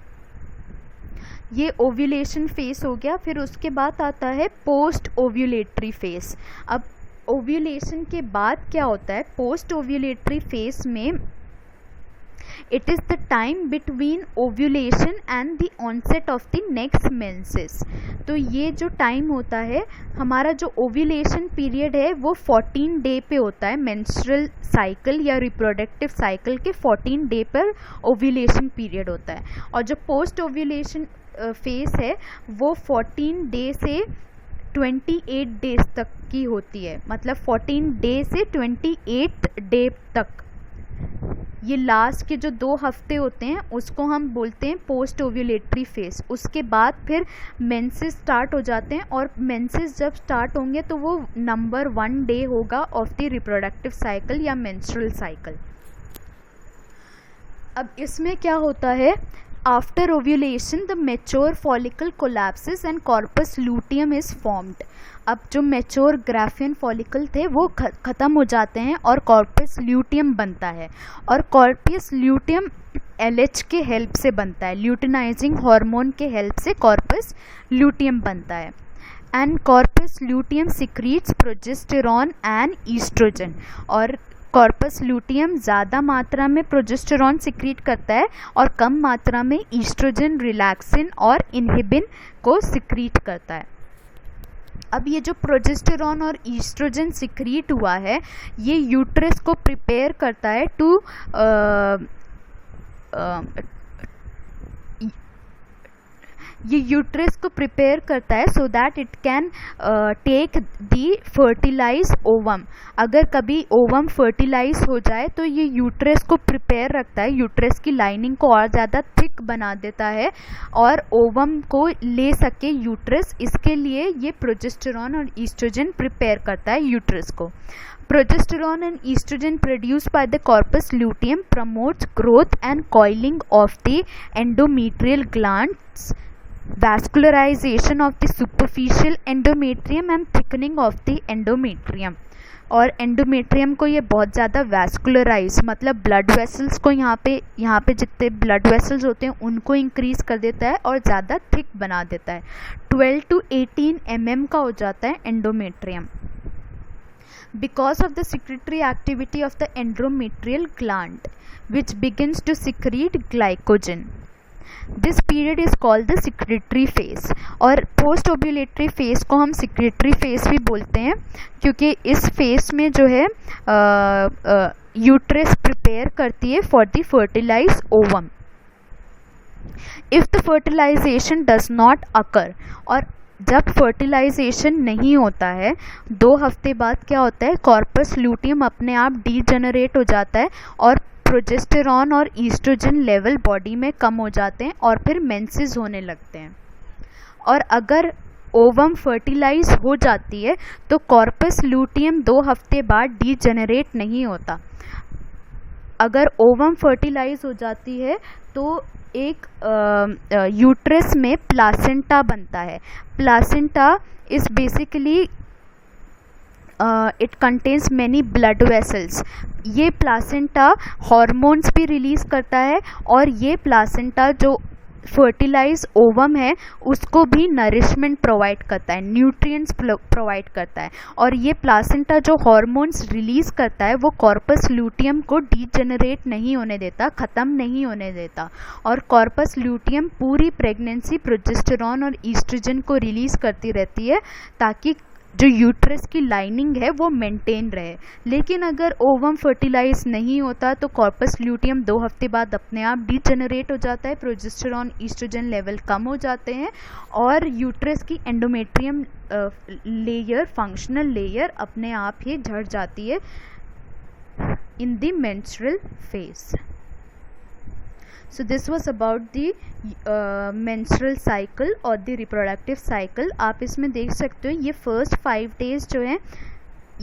ये ओव्यूलेशन फेस हो गया। फिर उसके बाद आता है पोस्ट ओव्यूलेटरी फेस। अब ओव्यूलेशन के बाद क्या होता है? पोस्ट ओव्यूलेटरी फेस में It is the time between ovulation and the onset of the next menses. तो ये जो टाइम होता है, हमारा जो ओव्यूलेशन पीरियड है वो 14 डे पे होता है. मेंस्ट्रुअल साइकिल या रिप्रोडक्टिव साइकिल के 14 डे पर ओव्यूलेशन पीरियड होता है. और जो पोस्ट ओव्यूलेशन फेज है वो 14 डे से 28 डेज तक की होती है. मतलब 14 डे से 28 डे तक. ये लास्ट के जो 2 हफ्ते होते हैं उसको हम बोलते हैं पोस्ट ओव्यूलेटरी फेज. उसके बाद फिर मेंसेस स्टार्ट हो जाते हैं, और मेंसेस जब स्टार्ट होंगे तो वो नंबर 1 डे होगा ऑफ द रिप्रोडक्टिव साइकिल या मेंस्ट्रुअल साइकिल. अब इसमें क्या होता है, after ovulation the mature follicle collapses and corpus luteum is formed. अब जो मैच्योर ग्राफियन फॉलिकल थे वो ख़त्म हो जाते हैं और कॉर्पस ल्यूटियम बनता है. और कॉर्पस ल्यूटियम LH के हेल्प से बनता है. ल्यूटिनाइजिंग हार्मोन के हेल्प से कॉर्पस ल्यूटियम बनता है. And corpus luteum secretes progesterone and oestrogen. और कॉर्पस ल्यूटियम ज़्यादा मात्रा में प्रोजेस्टेरॉन सिक्रीट करता है और कम मात्रा में ईस्ट्रोजन, रिलैक्सिन और इनहिबिन को सिक्रीट करता है. अब ये जो प्रोजेस्टेरॉन और ईस्ट्रोजन सिक्रीट हुआ है ये यूट्रस को प्रिपेयर करता है टू ये यूट्रस को प्रिपेयर करता है so that it can take the fertilise ovum. अगर कभी ओवम फर्टिलाइज हो जाए तो ये यूट्रस को प्रिपेयर रखता है, यूट्रस की लाइनिंग को और ज़्यादा थिक बना देता है और ओवम को ले सके यूट्रस. इसके लिए ये प्रोजेस्टेरॉन और ईस्ट्रोजन प्रिपेयर करता है यूट्रस को. Progesterone and estrogen produced by the corpus luteum promotes growth and coiling of the endometrial glands, vascularization of the superficial endometrium and thickening of the endometrium. और endometrium को ये बहुत ज़्यादा vascularise, मतलब blood vessels को यहाँ पे जितने ब्लड वेसल्स होते हैं उनको इंक्रीज कर देता है और ज़्यादा थिक बना देता है. 12 to 18 mm का हो जाता है endometrium. Because of the secretory activity of the endometrial gland, which begins to secrete glycogen. This period is called the secretory phase. और post ovulatory phase को हम secretory phase भी बोलते हैं क्योंकि इस phase में जो है यूट्रस प्रिपेयर करती है for the fertilized ovum. If the fertilization does not occur, और जब फर्टिलाइजेशन नहीं होता है 2 हफ्ते बाद क्या होता है, कॉर्पस ल्यूटियम अपने आप डीजेनरेट हो जाता है और प्रोजेस्टेरॉन और ईस्ट्रोजन लेवल बॉडी में कम हो जाते हैं और फिर मेंसेस होने लगते हैं. और अगर ओवम फर्टिलाइज हो जाती है तो कॉर्पस ल्यूटियम 2 हफ्ते बाद डीजेनरेट नहीं होता. अगर ओवम फर्टिलाइज हो जाती है तो एक यूट्रस में प्लासेंटा बनता है. Placenta is basically it contains many blood vessels. ये प्लासेंटा हॉर्मोन्स भी रिलीज करता है और ये प्लासेंटा जो फर्टिलाइज ओवम है उसको भी नरिशमेंट प्रोवाइड करता है, न्यूट्रिएंट्स प्रोवाइड करता है. और ये प्लासेंटा जो हॉर्मोन्स रिलीज करता है वो कॉर्पस ल्यूटियम को डीजेनरेट नहीं होने देता, ख़त्म नहीं होने देता. और कॉर्पस ल्यूटियम पूरी प्रेगनेंसी प्रोजेस्टेरॉन और ईस्ट्रोजन को रिलीज करती रहती है ताकि जो यूट्रस की लाइनिंग है वो मेंटेन रहे. लेकिन अगर ओवम फर्टिलाइज नहीं होता तो कॉर्पस ल्यूटियम 2 हफ्ते बाद अपने आप डीजेनरेट हो जाता है, प्रोजेस्टेरॉन ईस्ट्रोजन लेवल कम हो जाते हैं और यूट्रस की एंडोमेट्रियम लेयर, फंक्शनल लेयर अपने आप ही झड़ जाती है in the menstrual phase. So this was about the menstrual cycle और the reproductive cycle. आप इसमें देख सकते हो ये फर्स्ट 5 days जो है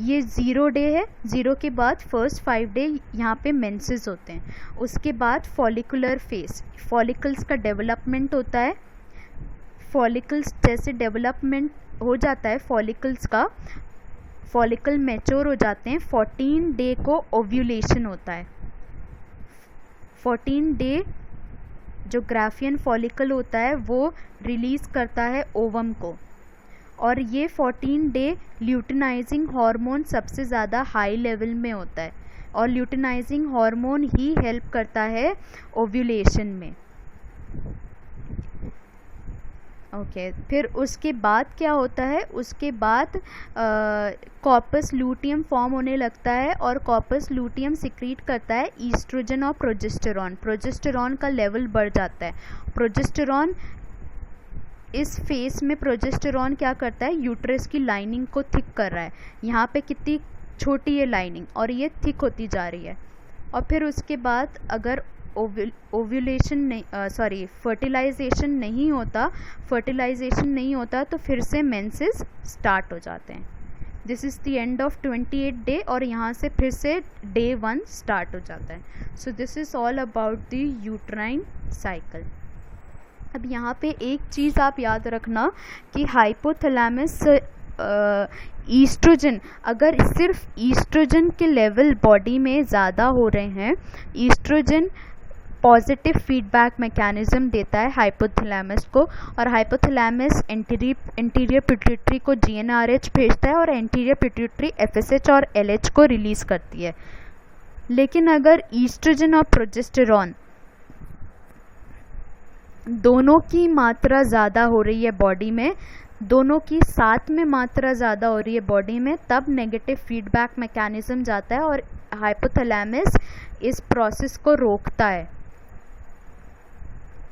ये 0 डे है. 0 के बाद फर्स्ट 5 डे यहाँ पे मेंसेस होते हैं. उसके बाद फॉलिकुलर फेज, फॉलिकल्स का डेवलपमेंट होता है. फॉलिकल्स जैसे डेवलपमेंट हो जाता है फॉलिकल्स का, फॉलिकल मैच्योर हो जाते हैं. 14 डे को ओव्यूलेशन होता है. 14 डे जो ग्राफियन फॉलिकल होता है वो रिलीज करता है ओवम को और ये 14 डे ल्यूटिनाइजिंग हार्मोन सबसे ज़्यादा हाई लेवल में होता है. और ल्यूटिनाइजिंग हार्मोन ही हेल्प करता है ओव्यूलेशन में। ओके फिर उसके बाद क्या होता है, उसके बाद कॉर्पस लूटियम फॉर्म होने लगता है और कॉर्पस लूटियम सिक्रीट करता है ईस्ट्रोजन और प्रोजेस्टेरॉन। प्रोजेस्टेरॉन का लेवल बढ़ जाता है। प्रोजेस्टेरॉन इस फेस में प्रोजेस्टेरॉन क्या करता है, यूट्रस की लाइनिंग को थिक कर रहा है। यहाँ पे कितनी छोटी है लाइनिंग और ये थिक होती जा रही है। और फिर उसके बाद अगर ओव्यूलेशन नहीं फर्टिलाइजेशन नहीं होता तो फिर से मेंसेस स्टार्ट हो जाते हैं। This is the end of 28 day और यहाँ से फिर से डे 1 स्टार्ट हो जाता है। So this is all about the uterine cycle. अब यहाँ पे एक चीज़ आप याद रखना कि हाइपोथैलेमस ईस्ट्रोजन, अगर सिर्फ ईस्ट्रोजन के लेवल बॉडी में ज़्यादा हो रहे हैं, ईस्ट्रोजन पॉजिटिव फीडबैक मैकेनिज्म देता है हाइपोथैलेमस को, और हाइपोथैलेमस एंटीरियर पिट्यूटरी को GnRH भेजता है और एंटीरियर पिट्यूटरी FSH और LH को रिलीज करती है। लेकिन अगर ईस्ट्रोजन और प्रोजेस्टेरॉन दोनों की मात्रा ज़्यादा हो रही है बॉडी में, दोनों की साथ में मात्रा ज़्यादा हो रही है बॉडी में, तब नेगेटिव फीडबैक मैकेनिज्म जाता है और हाइपोथैलेमस इस प्रोसेस को रोकता है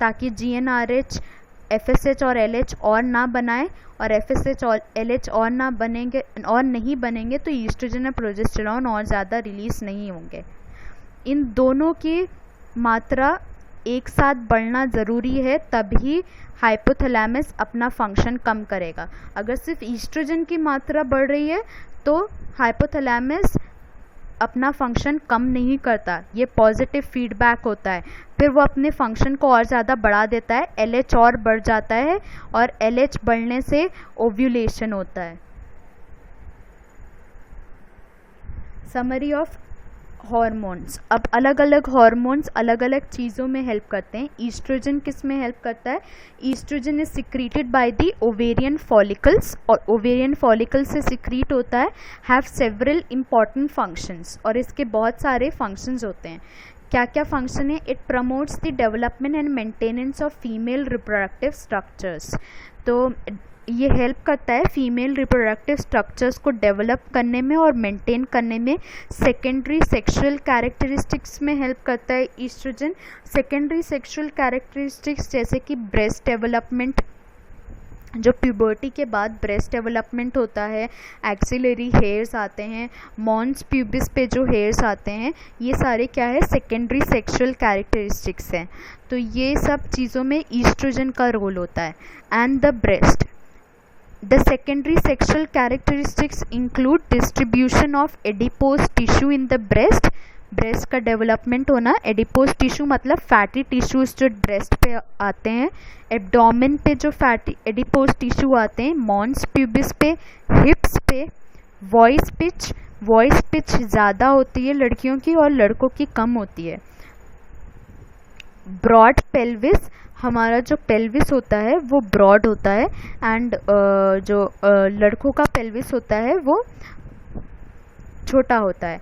ताकि GnRH FSH और LH और ना बनाए, और FSH और LH और ना बनेंगे और नहीं बनेंगे तो ईस्ट्रोजन और प्रोजेस्टेरॉन और ज़्यादा रिलीज नहीं होंगे। इन दोनों की मात्रा एक साथ बढ़ना ज़रूरी है, तभी हाइपोथैलेमस अपना फंक्शन कम करेगा। अगर सिर्फ ईस्ट्रोजन की मात्रा बढ़ रही है तो हाइपोथैलेमस अपना फंक्शन कम नहीं करता, ये पॉजिटिव फीडबैक होता है। फिर वो अपने फंक्शन को और ज़्यादा बढ़ा देता है, LH और बढ़ जाता है और LH बढ़ने से ओव्यूलेशन होता है। Summary of hormones. अब अलग अलग हॉर्मोन्स अलग अलग चीज़ों में हेल्प करते हैं। ईस्ट्रोजन किस में हेल्प करता है? Oestrogen is secreted by the ovarian follicles, और ओवेरियन फॉलिकल से सिक्रीट होता है, हैव सेवरल इम्पॉर्टेंट फंक्शंस, और इसके बहुत सारे फंक्शंस होते हैं। क्या क्या फंक्शन है? It promotes the development and maintenance of female reproductive structures. तो ये हेल्प करता है फीमेल रिप्रोडक्टिव स्ट्रक्चर्स को डेवलप करने में और मेंटेन करने में। सेकेंडरी सेक्सुअल कैरेक्टरिस्टिक्स में हेल्प करता है ईस्ट्रोजन। सेकेंडरी सेक्सुअल कैरेक्टरिस्टिक्स जैसे कि ब्रेस्ट डेवलपमेंट, जो प्यूबर्टी के बाद ब्रेस्ट डेवलपमेंट होता है, एक्सिलरी हेयर्स आते हैं, मॉन्स प्यूबिस पे जो हेयर्स आते हैं, ये सारे क्या है? सेकेंडरी सेक्सुअल कैरेक्टरिस्टिक्स हैं। तो ये सब चीज़ों में ईस्ट्रोजन का रोल होता है। And the breast, the secondary sexual characteristics include distribution of adipose tissue in the breast, breast का डेवलपमेंट होना। एडिपोज टिश्यू मतलब फैटी टिश्यूज जो ब्रेस्ट पे आते हैं, एब्डोमेन पे जो फैटी एडिपोज टिश्यू आते हैं, मॉन्स प्यूबिस पे, हिप्स पे। वॉइस पिच ज़्यादा होती है लड़कियों की और लड़कों की कम होती है। ब्रॉड पेल्विस, हमारा जो पेल्विस होता है वो ब्रॉड होता है, एंड जो लड़कों का पेल्विस होता है वो छोटा होता है।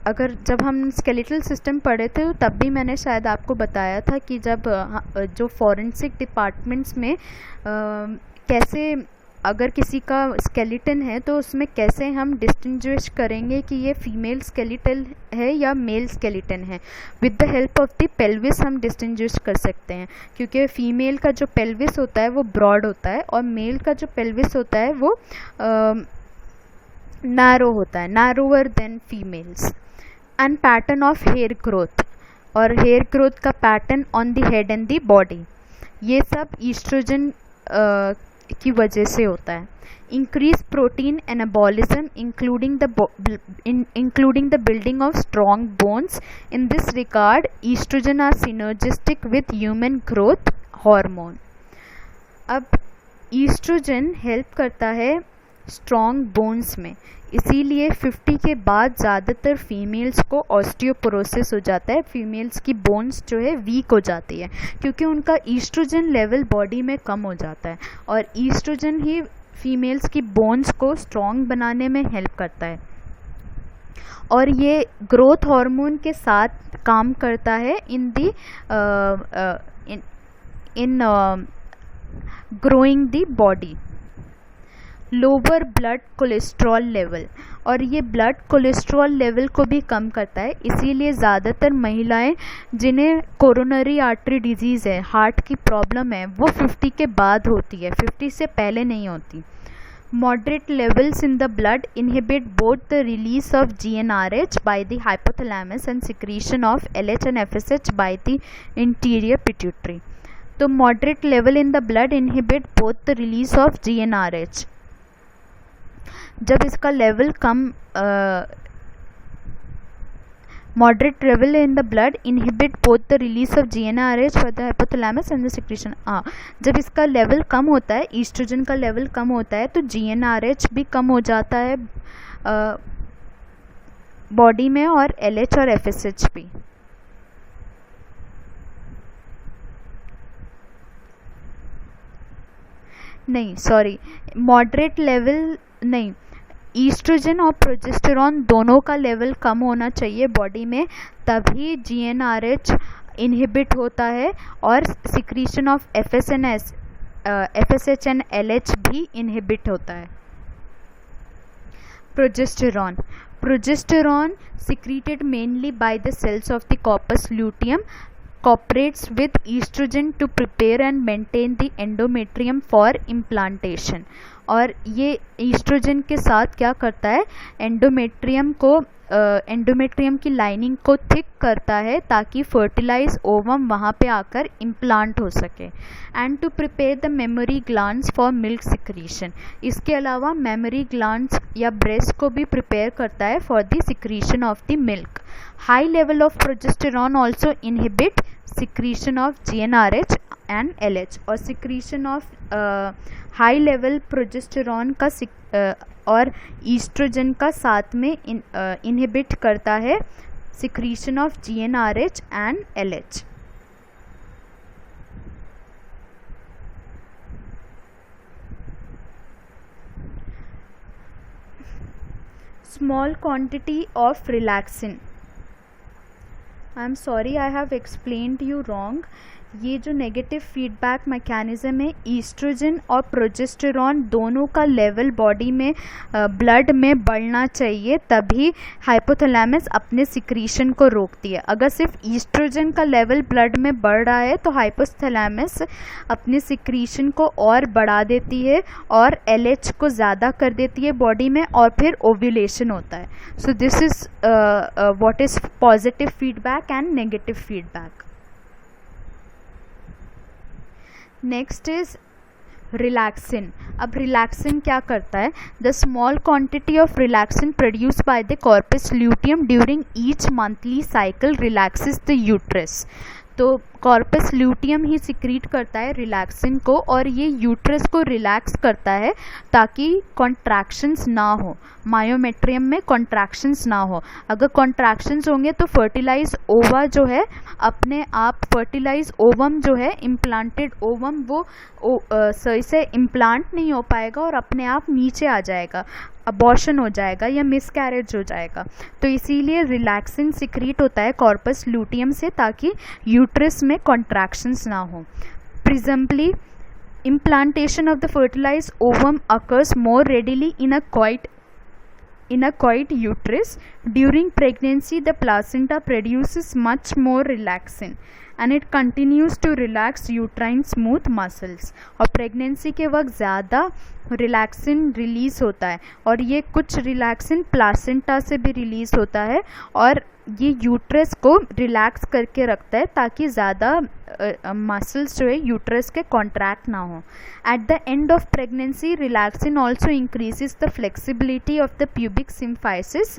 अगर जब हम स्केलेटल सिस्टम पढ़े थे तो तब भी मैंने शायद आपको बताया था कि जब जो फॉरेंसिक डिपार्टमेंट्स में कैसे अगर किसी का स्केलेटन है तो उसमें कैसे हम डिस्टिंग्विश करेंगे कि ये फीमेल स्केलेटन है या मेल स्केलेटन है। With the help of the pelvis हम डिस्टिंग्विश कर सकते हैं, क्योंकि फीमेल का जो पेल्विस होता है वो ब्रॉड होता है और मेल का जो पेल्विस होता है वो नैरो होता है, narrower than females. And pattern of hair growth, और हेयर ग्रोथ का pattern on the head and the body, ये सब ईस्ट्रोजन की वजह से होता है। Increase protein anabolism including the building of strong bones. In this regard oestrogen are synergistic with human growth hormone. अब ईस्ट्रोजन हेल्प करता है स्ट्रॉन्ग बोन्स में, इसीलिए 50 के बाद ज़्यादातर फीमेल्स को ऑस्टियोपोरोसिस हो जाता है। फीमेल्स की बोन्स जो है वीक हो जाती है क्योंकि उनका ईस्ट्रोजन लेवल बॉडी में कम हो जाता है, और ईस्ट्रोजन ही फीमेल्स की बोन्स को स्ट्रॉन्ग बनाने में हेल्प करता है। और ये ग्रोथ हार्मोन के साथ काम करता है इन growing the body. Lower blood cholesterol level, और ये ब्लड कोलेस्ट्रॉल लेवल को भी कम करता है, इसीलिए ज़्यादातर महिलाएं जिन्हें कोरोनरी आर्टरी डिजीज़ है, हार्ट की प्रॉब्लम है, वो 50 के बाद होती है, 50 से पहले नहीं होती। Moderate levels in the blood inhibit both the release of GnRH by the hypothalamus and secretion of LH and FSH by the interior pituitary। तो moderate level in the blood inhibit both the release of GnRH। जब इसका level come moderate level in the blood inhibit both the release of GnRH by the hypothalamus and the secretion। जब इसका level कम होता है, oestrogen का level कम होता है, तो GnRH भी कम हो जाता है बॉडी में, और LH और FSH भी। नहीं सॉरी, मॉडरेट लेवल नहीं, ईस्ट्रोजन और प्रोजेस्टेरॉन दोनों का लेवल कम होना चाहिए बॉडी में, तभी GnRH इनहिबिट होता है और secretion of FSH and LH भी इनहिबिट होता है। Progesterone secreted mainly by the cells of the corpus luteum cooperates with estrogen to prepare and maintain the endometrium for implantation। और ये ईस्ट्रोजन के साथ क्या करता है, एंडोमेट्रियम की लाइनिंग को थिक करता है ताकि फर्टिलाइज ओवम वहाँ पे आकर इम्प्लांट हो सके। And to prepare the mammary glands for milk secretion, इसके अलावा मेमोरी ग्लैंड्स या ब्रेस्ट को भी प्रिपेयर करता है for the secretion of the milk. High level of progesterone also inhibit secretion of GnRH and LH। और secretion of high level progesterone का और ईस्ट्रोजन का साथ में इनहिबिट करता है secretion of GnRH and LH। Small quantity of relaxin, I am sorry I have explained you wrong. ये जो नेगेटिव फीडबैक मैकेनिज्म है, ईस्ट्रोजन और प्रोजेस्टेरॉन दोनों का लेवल बॉडी में ब्लड में बढ़ना चाहिए, तभी हाइपोथैलेमस अपने सिक्रीशन को रोकती है। अगर सिर्फ ईस्ट्रोजन का लेवल ब्लड में बढ़ रहा है तो हाइपोथैलेमस अपने सिक्रीशन को और बढ़ा देती है और LH को ज़्यादा कर देती है बॉडी में, और फिर ओव्यूलेशन होता है। So this is what is positive feedback and negative feedback. Next is relaxin. अब रिलैक्सिन क्या करता है, the small quantity of relaxin produce by the corpus luteum during each monthly cycle relaxes the uterus. तो corpus luteum ही secrete करता है relaxin को, और ये यूट्रस को रिलैक्स करता है ताकि कॉन्ट्रैक्शंस ना हो, मायोमेट्रियम में कॉन्ट्रैक्शंस ना हो। अगर कॉन्ट्रैक्शंस होंगे तो फर्टिलाइज ओवा जो है अपने आप, फर्टिलाइज ओवम जो है, इम्प्लांटेड ओवम, वो सही से इम्प्लांट नहीं हो पाएगा और अपने आप नीचे आ जाएगा, अबॉर्शन हो जाएगा या मिसकैरेज हो जाएगा। तो इसीलिए रिलैक्सिन सिक्रीट होता है कॉर्पस ल्यूटियम से ताकि यूट्रस में कॉन्ट्रैक्शंस ना हो। प्रिजम्पली implantation of the fertilized ovum occurs more readily in a coit uterus. During pregnancy, the placenta produces much more relaxin and it continues to relax uterine smooth muscles। और pregnancy के वक्त ज़्यादा relaxin release होता है, और ये कुछ relaxin placenta से भी रिलीज होता है, और ये यूट्रस को रिलैक्स करके रखता है ताकि ज़्यादा मसल्स जो है यूट्रस के कॉन्ट्रैक्ट ना हो। At the end of pregnancy, relaxin also increases the flexibility of the pubic symphysis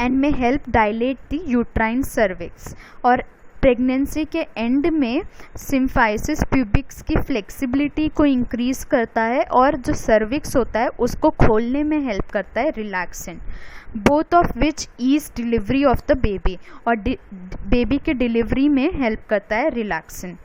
and may help dilate the uterine cervix. और प्रेगनेंसी के एंड में सिम्फाइसिस प्यूबिक्स की फ्लेक्सिबिलिटी को इंक्रीज करता है, और जो सर्विक्स होता है उसको खोलने में हेल्प करता है relaxin. Both of which ease delivery of the baby, और बेबी के डिलीवरी में हेल्प करता है रिलैक्सिन।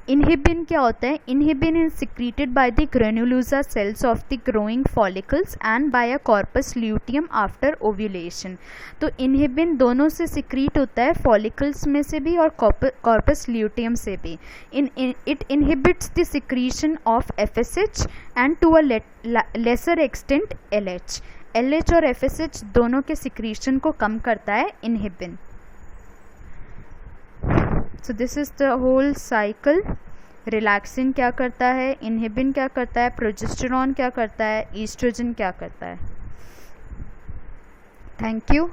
इनहिबिन क्या होता है? Inhibin is secreted by the granulosa cells of the growing follicles and by a corpus luteum after ovulation. तो inhibin दोनों से सिक्रीट होता है, फॉलिकल्स में से भी और कॉर्पस ल्यूटियम से भी। It inhibits the secretion of FSH and to a lesser extent LH। LH और FSH दोनों के सिक्रीशन को कम करता है inhibin. So this is the whole cycle. Relaxin क्या करता है, इनहिबिन क्या करता है, प्रोजेस्टेरॉन क्या करता है, ईस्ट्रोजन क्या करता है। Thank you.